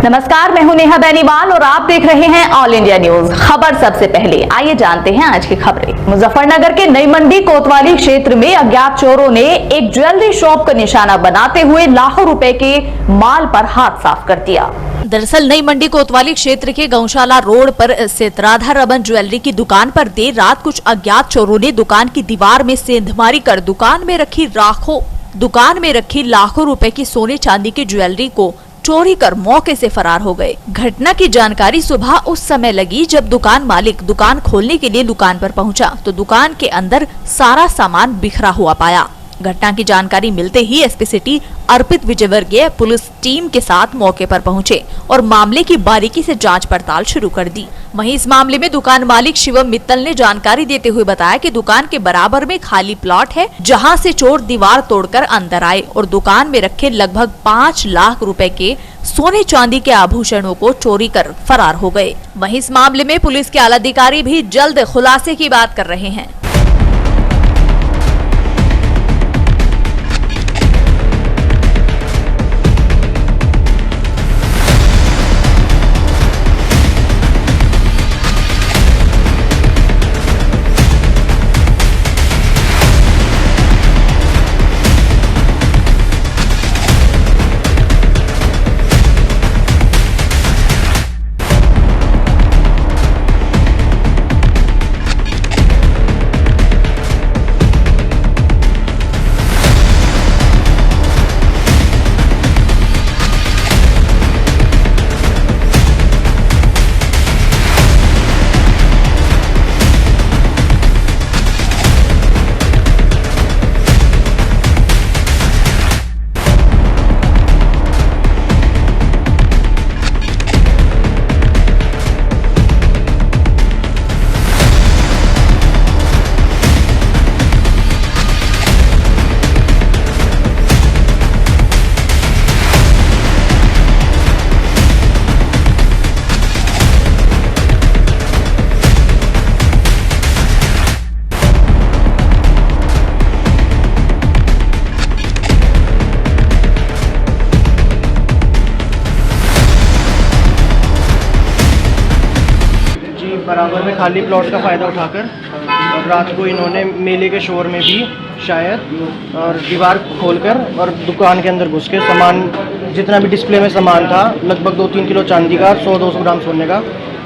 नमस्कार, मैं हूं नेहा बेनीवाल और आप देख रहे हैं ऑल इंडिया न्यूज। खबर सबसे पहले, आइए जानते हैं आज की खबरें। मुजफ्फरनगर के नई मंडी कोतवाली क्षेत्र में अज्ञात चोरों ने एक ज्वेलरी शॉप का निशाना बनाते हुए लाखों रुपए के माल पर हाथ साफ कर दिया। दरअसल नई मंडी कोतवाली क्षेत्र के गौशाला रोड पर स्थित राधा रमन ज्वेलरी की दुकान पर देर रात कुछ अज्ञात चोरों ने दुकान की दीवार में सेंधमारी कर दुकान में रखी लाखों रुपए की सोने चांदी की ज्वेलरी को चोरी कर मौके से फरार हो गए। घटना की जानकारी सुबह उस समय लगी जब दुकान मालिक दुकान खोलने के लिए दुकान पर पहुंचा तो दुकान के अंदर सारा सामान बिखरा हुआ पाया। घटना की जानकारी मिलते ही एसपी सिटी अर्पित विजयवर्गीय पुलिस टीम के साथ मौके पर पहुंचे और मामले की बारीकी से जांच पड़ताल शुरू कर दी। वहीं इस मामले में दुकान मालिक शिवम मित्तल ने जानकारी देते हुए बताया कि दुकान के बराबर में खाली प्लॉट है, जहां से चोर दीवार तोड़कर अंदर आए और दुकान में रखे लगभग 5 लाख रुपए के सोने चांदी के आभूषणों को चोरी कर फरार हो गए। वहीं इस मामले में पुलिस के आला अधिकारी भी जल्द खुलासे की बात कर रहे हैं। बराबर में खाली प्लॉट का फ़ायदा उठाकर और रात को इन्होंने मेले के शोर में भी शायद और दीवार खोलकर और दुकान के अंदर घुस के सामान जितना भी डिस्प्ले में सामान था लगभग 2-3 किलो चांदी का 100-200 ग्राम सोने का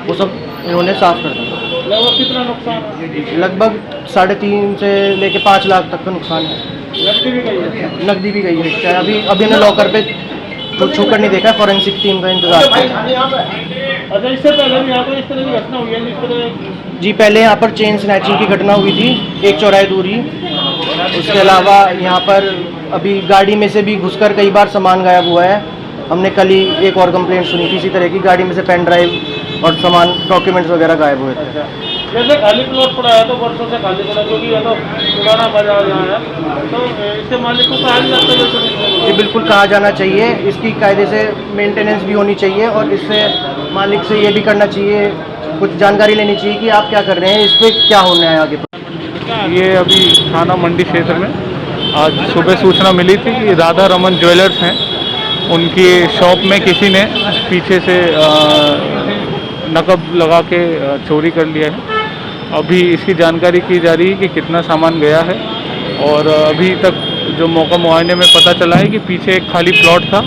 वो सब इन्होंने साफ कर दिया। लगभग कितना नुकसान? लगभग 3.5 से लेके 5 लाख तक का नुकसान है। नकदी भी गई है। अभी हमने लॉकर पे तो छू कर नहीं देखा, फॉरेंसिक टीम का इंतजार। अच्छा, इससे पहले भी यहाँ पर इस तरह की घटना हुई है? इस तरह जी, पहले यहाँ पर चेन स्नैचिंग की घटना हुई थी एक चौराहे दूरी। उसके अलावा यहाँ पर अभी गाड़ी में से भी घुसकर कई बार सामान गायब हुआ है। हमने कल ही एक और कंप्लेंट सुनी थी इसी तरह की, गाड़ी में से पेन ड्राइव और सामान डॉक्यूमेंट्स वगैरह गायब हुए थे। जैसे खाली प्लॉट पड़ा है तो वर्षों से खाली पड़ा, क्योंकि ये तो पुराना बाजार यहाँ है, तो इससे मालिक को कहा नहीं जाता? ये बिल्कुल कहा जाना चाहिए। इसकी कायदे से मेंटेनेंस भी होनी चाहिए और इससे मालिक से ये भी करना चाहिए, कुछ जानकारी लेनी चाहिए कि आप क्या कर रहे हैं, इस पर क्या होना है आगे। ये अभी थाना मंडी क्षेत्र में आज सुबह सूचना मिली थी कि राधा रमन ज्वेलर्स हैं, उनकी शॉप में किसी ने पीछे से नकब लगा के चोरी कर लिया है। अभी इसकी जानकारी की जा रही है कि कितना सामान गया है और अभी तक जो मौका मुआयने में पता चला है कि पीछे एक खाली प्लॉट था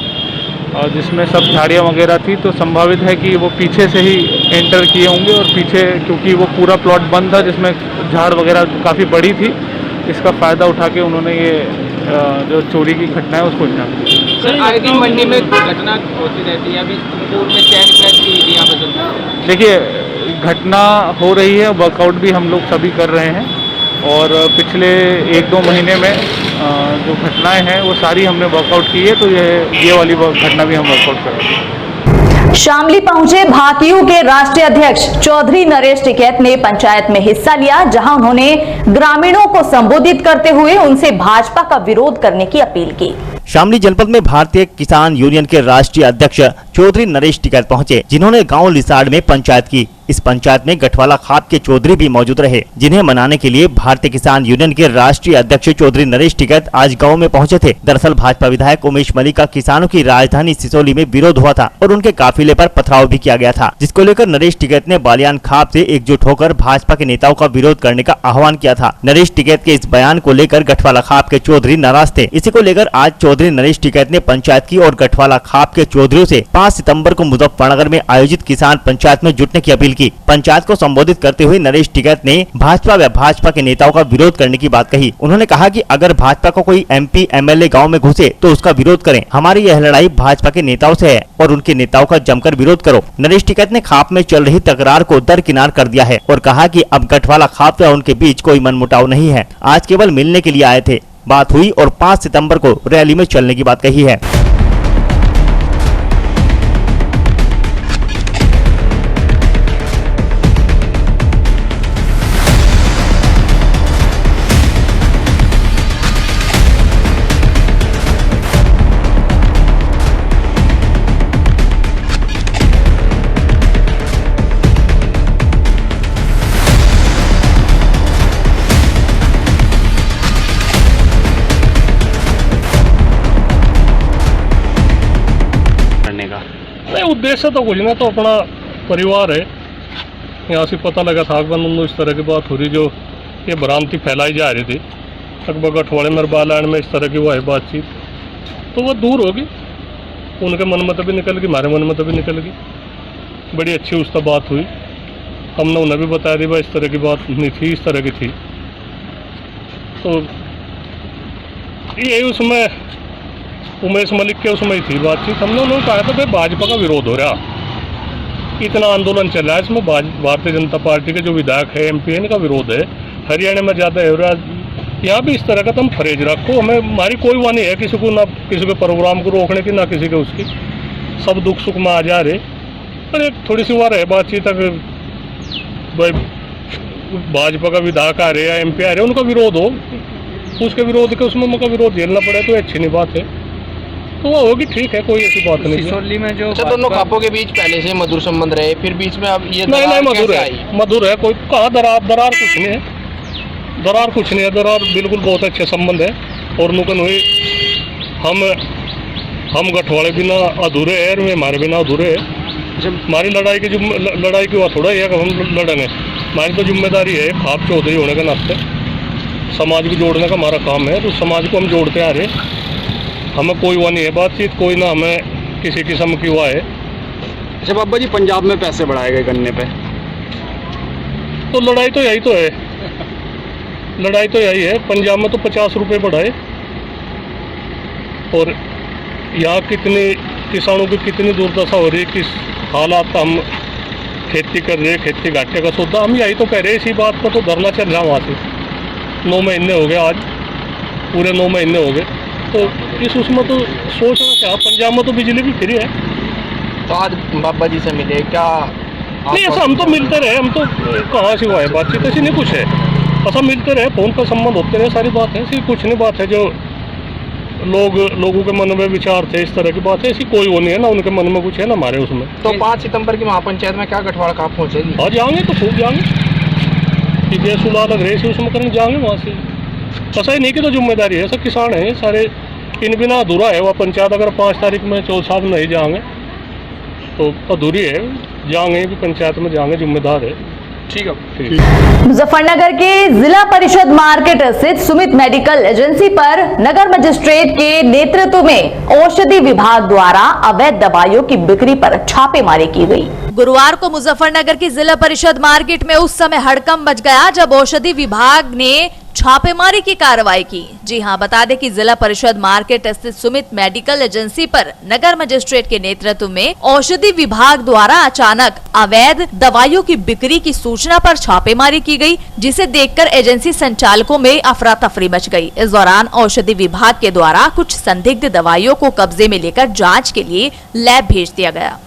और जिसमें सब झाड़ियाँ वगैरह थी, तो संभावित है कि वो पीछे से ही एंटर किए होंगे और पीछे क्योंकि वो पूरा प्लॉट बंद था जिसमें झाड़ वगैरह काफ़ी बड़ी थी, इसका फ़ायदा उठा के उन्होंने ये जो चोरी की घटना है उसको अंजाम दिया। सर, आए दिन मंडी में घटना होती रहती है, अभी पूर्व में चैन स्नैच की ईदियाँ बदलती हैं। देखिए, घटना हो रही है, वर्कआउट भी हम लोग सभी कर रहे हैं और पिछले 1-2 महीने में जो घटनाएं हैं वो सारी हमने वर्कआउट की है, तो ये वाली घटना भी हम वर्कआउट कर रहे हैं। शामली पहुंचे भाकियू के राष्ट्रीय अध्यक्ष चौधरी नरेश टिकैत ने पंचायत में हिस्सा लिया, जहां उन्होंने ग्रामीणों को संबोधित करते हुए उनसे भाजपा का विरोध करने की अपील की। शामली जनपद में भारतीय किसान यूनियन के राष्ट्रीय अध्यक्ष चौधरी नरेश टिकैत पहुंचे, जिन्होंने गांव लिसाड़ में पंचायत की इस पंचायत में गठवाला खाप के चौधरी भी मौजूद रहे, जिन्हें मनाने के लिए भारतीय किसान यूनियन के राष्ट्रीय अध्यक्ष चौधरी नरेश टिकैत आज गाँव में पहुँचे थे। दरअसल भाजपा विधायक उमेश मलिक का किसानों की राजधानी सिसोली में विरोध हुआ था और उनके काफिले पर पथराव भी किया गया था, जिसको लेकर नरेश टिकैत ने बालियान खाप से एकजुट होकर भाजपा के नेताओं का विरोध करने का आह्वान किया था। नरेश टिकैत के इस बयान को लेकर गठवाला खाप के चौधरी नाराज थे। इसी को लेकर आज चौधरी नरेश टिकैत ने पंचायत की और गठवाला खाप के चौधरियों से 5 सितंबर को मुजफ्फरनगर में आयोजित किसान पंचायत में जुटने की अपील की। पंचायत को संबोधित करते हुए नरेश टिकैत ने भाजपा व भाजपा के नेताओं का विरोध करने की बात कही। उन्होंने कहा कि अगर भाजपा को कोई MP MLA गाँव में घुसे तो उसका विरोध करें। हमारी यह लड़ाई भाजपा के नेताओं से है और उनके नेताओं का जमकर विरोध करो। नरेश टिकैत ने खाप में चल रही तकरार को दरकिनार कर दिया है और कहा कि अब गठवाला खाप व उनके बीच कोई मनमुटाव नहीं है। आज केवल मिलने के लिए आए थे, बात हुई और 5 सितंबर को रैली में चलने की बात कही है। नहीं, उद्देश्य तो कुछ नहीं, तो अपना परिवार है। यहाँ से पता लगा था अकबर इस तरह की बात हो रही, जो ये भ्रांति फैलाई जा रही थी अकबर गठवाड़े में बालायन में इस तरह की वो है बातचीत, तो वो दूर होगी। उनके मन में तो भी निकल गई, हमारे मन में तो भी निकल गई। बड़ी अच्छी उसका बात हुई, हमने उन्हें भी बताया दी भाई इस तरह की बात नहीं थी, इस तरह की थी। तो ये उसमें उमेश मलिक के उसमें ही थी बातचीत। हमने उन्होंने कहा था भाई भाजपा का विरोध हो रहा, इतना आंदोलन चल रहा है, इसमें भारतीय जनता पार्टी के जो विधायक है MP इनका विरोध है। हरियाणा में ज़्यादा हो रहा है, यहाँ भी इस तरह का तुम फरेज रखो। हमें हमारी कोई वानी है किसी को, ना किसी के प्रोग्राम को रोकने की, ना किसी के उसकी, सब दुख सुख में आ जा रहे। अरे थोड़ी सी बार है बातचीत, अगर भाई भाजपा का विधायक आ रहे या MP आ रहे, उनका विरोध हो, उसके विरोध के उसमें उनका विरोध झेलना पड़े तो अच्छी नहीं बात है। तो वो होगी, ठीक है, कोई ऐसी बात नहीं है। सिसोली में जो अच्छा, दोनों खापों के बीच पहले से मधुर संबंध रहे, फिर बीच में अब ये नहीं मधुर है, मधुर है। कोई कहा दरार कुछ नहीं है, दरार कुछ नहीं है, दरार बिल्कुल बहुत अच्छे संबंध है। और नुकन हुई, हम गठवाड़े बिना अधूरे हैं और हमारे बिना अधूरे है। हमारी लड़ाई की बात थोड़ा है कि हम लड़ेंगे, हमारी तो जिम्मेदारी है खाप चौधरी होने के नाते समाज को जोड़ने का हमारा काम है। तो समाज को हम जोड़ते आ रहे, हमें कोई वो नहीं है बातचीत, कोई ना हमें किसी किस्म की हुआ है। अच्छा बाबा जी, पंजाब में पैसे बढ़ाए गए गन्ने पे, तो लड़ाई तो यही तो है, लड़ाई तो यही है। पंजाब में तो 50 रुपये बढ़ाए, और यहाँ कितने किसानों की कितनी दुर्दशा हो रही है, किस हालात हम खेती कर रहे हैं, खेती घाटे का सौदा। हम यही तो कह रहे हैं, इसी बात पर तो धरना चल रहा वहाँ से 9 महीने हो गए, आज पूरे 9 महीने हो गए। तो इस उसमें तो सोचना क्या, पंजाब में तो बिजली भी फ्री है। तो आज बाबा जी से मिले क्या? नहीं, ऐसा हम तो मिलते रहे, हम तो कहाँ से हुआ है बातचीत, ऐसी नहीं कुछ है, ऐसा मिलते रहे, फोन पर संबंध होते रहे, सारी बात है। ऐसी कुछ नहीं बात है जो लोगों के मन में विचार थे, इस तरह की बात है। ऐसी कोई वो नहीं है, ना उनके मन में कुछ है ना हमारे उसमें। तो 5 सितंबर की महापंचायत में क्या गठवाड़ा खाप पहुँचेगी? हाँ जाएंगे, तो खूब जाएंगे, ये सुलह लग रही है उसमें करने जाएंगे वहाँ से। ऐसा ही नहीं कि तो जिम्मेदारी है, सब किसान है सारे, इन बिना अधूरा है। वह पंचायत अगर 5 तारीख में 4 साहब नहीं जाएंगे तो अधूरी है, जाएंगे भी पंचायत में जाएंगे, जिम्मेदार है। ठीक है। मुजफ्फरनगर के जिला परिषद मार्केट स्थित सुमित मेडिकल एजेंसी पर नगर मजिस्ट्रेट के नेतृत्व में औषधि विभाग द्वारा अवैध दवाइयों की बिक्री पर छापेमारी की गई। गुरुवार को मुजफ्फरनगर की जिला परिषद मार्केट में उस समय हड़कंप मच गया जब औषधि विभाग ने छापेमारी की कार्रवाई की। जी हां, बता दें कि जिला परिषद मार्केट स्थित सुमित मेडिकल एजेंसी पर नगर मजिस्ट्रेट के नेतृत्व में औषधि विभाग द्वारा अचानक अवैध दवाइयों की बिक्री की सूचना पर छापेमारी की गई, जिसे देखकर एजेंसी संचालकों में अफरा तफरी मच गई। इस दौरान औषधि विभाग के द्वारा कुछ संदिग्ध दवाइयों को कब्जे में लेकर जाँच के लिए लैब भेज दिया गया।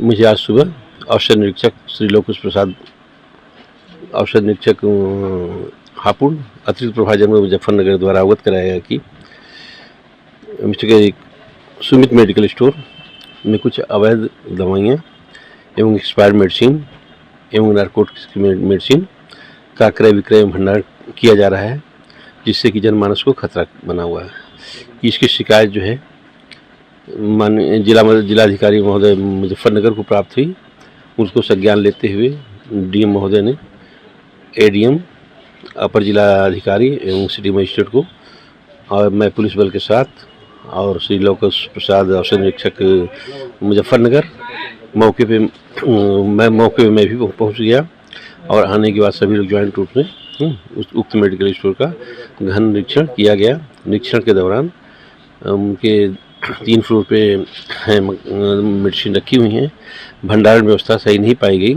मुझे आज सुबह औषध निरीक्षक श्री लोकेश प्रसाद, औषध निरीक्षक हापुड़, अतिरिक्त प्रभारी मुजफ्फरनगर द्वारा अवगत कराया गया कि मिस्टर सुमित मेडिकल स्टोर में कुछ अवैध दवाइयाँ एवं एक्सपायर्ड मेडिसिन एवं नारकोटिक्स की मेडिसिन का क्रय विक्रय भंडार किया जा रहा है, जिससे कि जनमानस को खतरा बना हुआ है। इसकी शिकायत जो है माननीय जिलाधिकारी महोदय मुजफ्फरनगर को प्राप्त हुई। उसको संज्ञान लेते हुए डीएम महोदय ने एडीएम, अपर जिला अधिकारी एवं सिटी मजिस्ट्रेट को और मैं पुलिस बल के साथ और श्री लोकेश प्रसाद औषध निरीक्षक मुजफ्फरनगर मौके पे मैं भी पहुंच गया और आने के बाद सभी लोग ज्वाइंट रूप में उक्त मेडिकल स्टोर का गहन निरीक्षण किया गया। निरीक्षण के दौरान उनके 3 फ्लोर पे मेडिसिन रखी हुई हैं, भंडारण व्यवस्था सही नहीं पाई गई,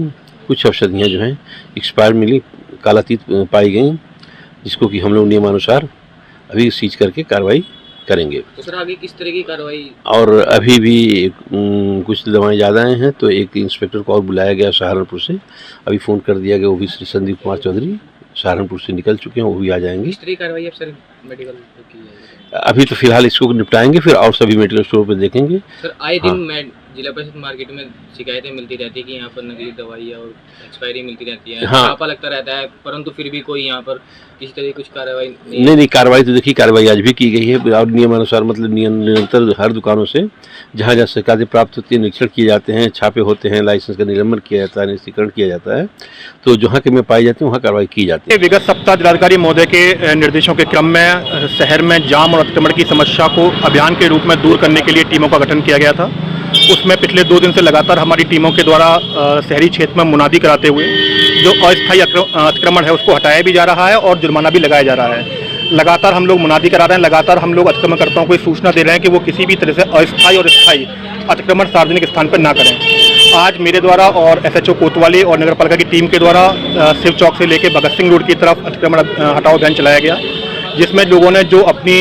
कुछ औषधियाँ जो हैं एक्सपायर मिली, कालातीत पाई गई, जिसको कि हम लोग नियमानुसार अभी सीज करके कार्रवाई करेंगे। तो सर आगे किस तरह की कार्रवाई? और अभी भी कुछ दवाएं ज़्यादा हैं तो एक इंस्पेक्टर को और बुलाया गया सहारनपुर से, अभी फ़ोन कर दिया गया, वो भी श्री संदीप कुमार चौधरी सहारनपुर से निकल चुके हैं, वो भी आ जाएंगे। किस तरह की कार्रवाई अब सर मेडिकल की जाएगी? अभी तो फिलहाल इसको निपटाएंगे, फिर और सभी मेडिकल स्टोर पर देखेंगे। सर आए दिन जिला परिषद मार्केट में शिकायतें मिलती रहती है कि यहाँ पर नकली दवाइयाँ और एक्सपायरी मिलती रहती है, छापा लगता रहता है, परंतु फिर भी कोई यहाँ पर किसी तरह की कुछ कार्रवाई नहीं, कार्रवाई तो देखिए, कार्रवाई आज भी की गई है और नियमानुसार, मतलब निरंतर हर दुकानों से जहाँ जहाँ शिकायतें प्राप्त होती है निरीक्षण किए जाते हैं, छापे होते हैं, लाइसेंस का निलंबन किया जाता है, निरस्तीकरण किया जाता है, तो जहाँ के में पाई जाती है वहाँ कार्रवाई की जाती है। विगत सप्ताह जिलाधिकारी महोदय के निर्देशों के क्रम में शहर में जाम और अतिक्रमण की समस्या को अभियान के रूप में दूर करने के लिए टीमों का गठन किया गया था। उसमें पिछले 2 दिन से लगातार हमारी टीमों के द्वारा शहरी क्षेत्र में मुनादी कराते हुए जो अस्थायी अतिक्रमण है उसको हटाया भी जा रहा है और जुर्माना भी लगाया जा रहा है। लगातार हम लोग मुनादी करा रहे हैं, लगातार हम लोग अतिक्रमणकर्ताओं को सूचना दे रहे हैं कि वो किसी भी तरह से अस्थायी और स्थायी अतिक्रमण सार्वजनिक स्थान पर ना करें। आज मेरे द्वारा और एसएचओ कोतवाली और नगर पालिका की टीम के द्वारा शिव चौक से लेकर भगत सिंह रोड की तरफ अतिक्रमण हटाओ अभियान चलाया गया, जिसमें लोगों ने जो अपनी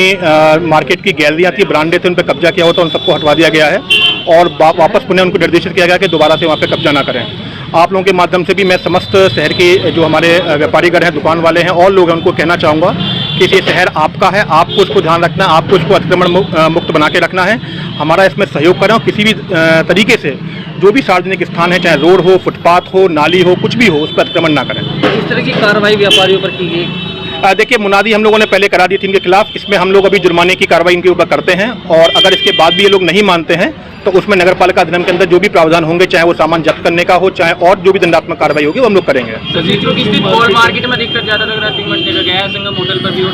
मार्केट की गैलरियाँ थी, ब्रांडे थे, उन पर कब्जा किया हुआ था, उन सबको हटवा दिया गया है और वापस पुनः उनको निर्देशित किया गया कि दोबारा से वहाँ पे कब्जा ना करें। आप लोगों के माध्यम से भी मैं समस्त शहर के जो हमारे व्यापारीगण हैं, दुकान वाले हैं और लोग हैं, उनको कहना चाहूँगा कि ये शहर आपका है, आपको उसको ध्यान रखना है, आपको उसको अतिक्रमण मुक्त बना के रखना है। हमारा इसमें सहयोग करें और किसी भी तरीके से जो भी सार्वजनिक स्थान है, चाहे रोड हो, फुटपाथ हो, नाली हो, कुछ भी हो, उस पर अतिक्रमण ना करें। इस तरह की कार्रवाई व्यापारियों पर की गई? देखिए, मुनादी हम लोगों ने पहले करा दी थी इनके खिलाफ, इसमें हम लोग अभी जुर्माने की कार्रवाई इनके ऊपर करते हैं और अगर इसके बाद भी ये लोग नहीं मानते हैं तो उसमें नगर पालिका अधिनियम के अंदर जो भी प्रावधान होंगे, चाहे वो सामान जब्त करने का हो, चाहे और जो भी दंडात्मक कार्रवाई होगी वो हम लोग करेंगे। गोल मार्केट में दिक्कत ज्यादा लग रहा है, गया संगम होटल पर भी और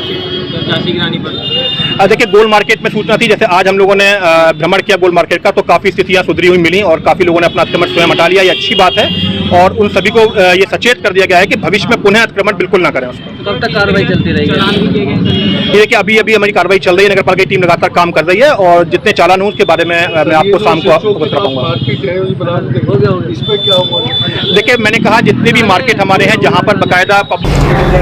झांसी की रानी पर। देखिए, गोल मार्केट में सूचना थी, जैसे आज हम लोगों ने भ्रमण किया गोल मार्केट का, तो काफी स्थितियां सुधरी हुई मिली और काफी लोगों ने अपना अतिक्रमण स्वयं हटा लिया, ये अच्छी बात है और उन सभी को ये सचेत कर दिया गया है कि भविष्य में पुनः अतिक्रमण बिल्कुल ना करें। उसको कब तक कार्रवाई चलती रहेगी? ये देखिए, अभी हमारी कार्रवाई चल रही है, नगर पालिका की टीम लगातार काम कर रही है और जितने चालान हो उसके बारे में मैं आपको शाम को अवगत कराऊंगा। देखिए, मैंने कहा जितने भी मार्केट हमारे हैं जहां पर बकायदा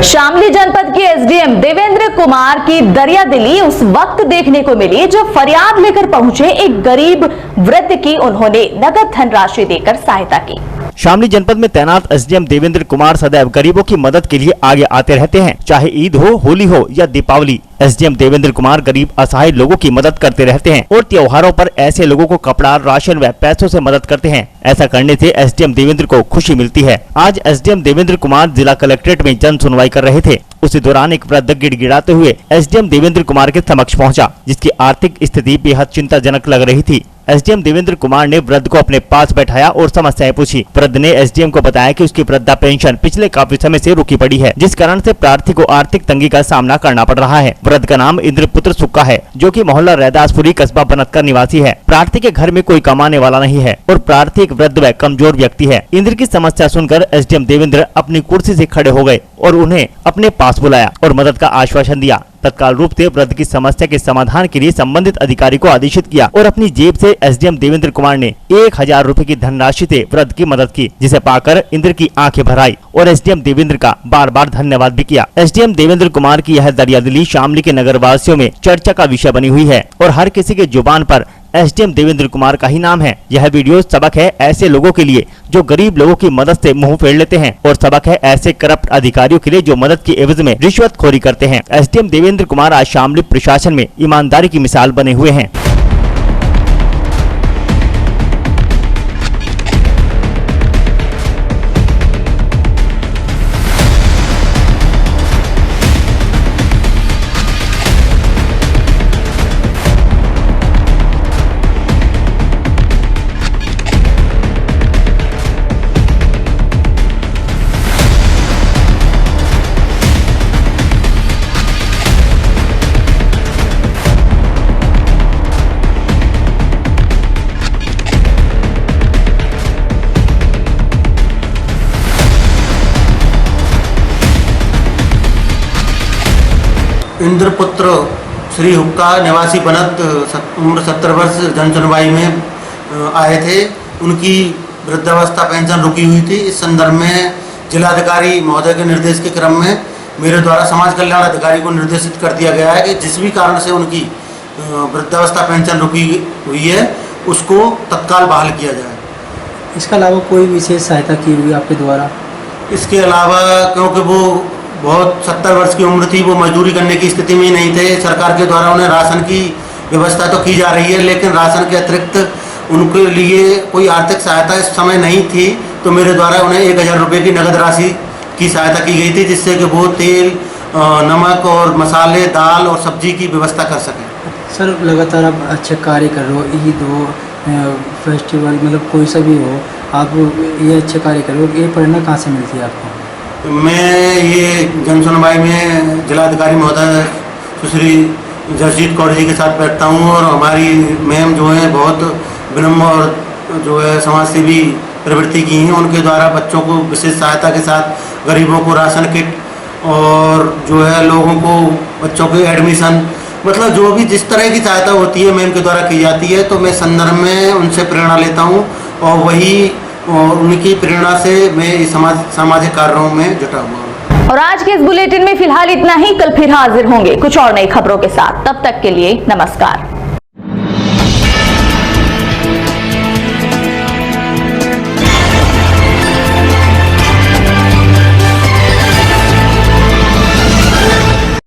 शामली जनपद के एसडीएम देवेंद्र कुमार की दरियादिली उस वक्त देखने को मिली जब फरियाद लेकर पहुंचे एक गरीब वृद्ध की उन्होंने नगद धनराशि देकर सहायता की। शामली जनपद में तैनात एसडीएम देवेंद्र कुमार सदैव गरीबों की मदद के लिए आगे आते रहते हैं, चाहे ईद हो, होली हो या दीपावली। एसडीएम देवेंद्र कुमार गरीब असहाय लोगों की मदद करते रहते हैं और त्योहारों पर ऐसे लोगों को कपड़ा, राशन व पैसों से मदद करते हैं। ऐसा करने से एसडीएम देवेंद्र को खुशी मिलती है। आज एसडीएम देवेंद्र कुमार जिला कलेक्ट्रेट में जन सुनवाई कर रहे थे। उसी दौरान एक वृद्ध गिड़गिड़ाते हुए एसडीएम देवेंद्र कुमार के समक्ष पहुंचा, जिसकी आर्थिक स्थिति बेहद चिंताजनक लग रही थी। एसडीएम देवेंद्र कुमार ने वृद्ध को अपने पास बैठाया और समस्याएं पूछी। वृद्ध ने एसडीएम को बताया कि उसकी वृद्धा पेंशन पिछले काफी समय से रुकी पड़ी है, जिस कारण से प्रार्थी को आर्थिक तंगी का सामना करना पड़ रहा है। वृद्ध का नाम इंद्रपुत्र सुक्का है, जो कि मोहल्ला रैदासपुरी कस्बा बनतकर निवासी है। प्रार्थी के घर में कोई कमाने वाला नहीं है और प्रार्थी एक वृद्ध व कमजोर व्यक्ति है। इंद्र की समस्या सुनकर एसडीएम देवेंद्र अपनी कुर्सी से खड़े हो गए और उन्हें अपने पास बुलाया और मदद का आश्वासन दिया। तत्काल रूप से वृद्ध की समस्या के समाधान के लिए संबंधित अधिकारी को आदेशित किया और अपनी जेब से एसडीएम देवेंद्र कुमार ने 1000 रुपए की धनराशि से वृद्ध की मदद की, जिसे पाकर इंद्र की आंखें भर आई और एसडीएम देवेंद्र का बार बार धन्यवाद भी किया। एसडीएम देवेंद्र कुमार की यह दरियादिली शामली के नगर वासियों में चर्चा का विषय बनी हुई है और हर किसी के जुबान पर एसडीएम देवेंद्र कुमार का ही नाम है। यह वीडियो सबक है ऐसे लोगों के लिए जो गरीब लोगों की मदद से मुंह फेर लेते हैं, और सबक है ऐसे करप्ट अधिकारियों के लिए जो मदद की एवज में रिश्वतखोरी करते हैं। एसडीएम देवेंद्र कुमार आज शामली प्रशासन में ईमानदारी की मिसाल बने हुए हैं। इंद्रपुत्र श्री हुक्का निवासी बनत उम्र 70 वर्ष जनसुनवाई में आए थे। उनकी वृद्धावस्था पेंशन रुकी हुई थी। इस संदर्भ में जिलाधिकारी महोदय के निर्देश के क्रम में मेरे द्वारा समाज कल्याण अधिकारी को निर्देशित कर दिया गया है कि जिस भी कारण से उनकी वृद्धावस्था पेंशन रुकी हुई है उसको तत्काल बहाल किया जाए। इसके अलावा कोई विशेष सहायता की हुई आपके द्वारा? इसके अलावा क्योंकि वो बहुत 70 वर्ष की उम्र थी, वो मजदूरी करने की स्थिति में नहीं थे। सरकार के द्वारा उन्हें राशन की व्यवस्था तो की जा रही है, लेकिन राशन के अतिरिक्त उनके लिए कोई आर्थिक सहायता इस समय नहीं थी। तो मेरे द्वारा उन्हें 1000 रुपये की नगद राशि की सहायता की गई थी, जिससे कि वो तेल, नमक और मसाले, दाल और सब्जी की व्यवस्था कर सकें। सर, लगातार आप अच्छे कार्य कर रहे हो, ईद हो, फेस्टिवल, मतलब कोई सा भी हो, आप ये अच्छे कार्य कर रहे हो, ये प्रेरणा कहाँ से मिलती है आपको? मैं ये जनसुनवाई में जिलाधिकारी महोदय सुश्री जसजीत कौर जी के साथ बैठता हूँ, और हमारी मैम जो है बहुत विनम्र और जो है समाज सेवी प्रवृत्ति की हैं। उनके द्वारा बच्चों को विशेष सहायता के साथ गरीबों को राशन किट और जो है लोगों को बच्चों के एडमिशन, मतलब जो भी जिस तरह की सहायता होती है मैम के द्वारा की जाती है। तो मैं संदर्भ में उनसे प्रेरणा लेता हूँ, और वही और उनकी प्रेरणा से मैं इस सामाजिक कार्यों में जुटा हुआ हूँ। और आज के इस बुलेटिन में फिलहाल इतना ही। कल फिर हाजिर होंगे कुछ और नई खबरों के साथ। तब तक के लिए नमस्कार।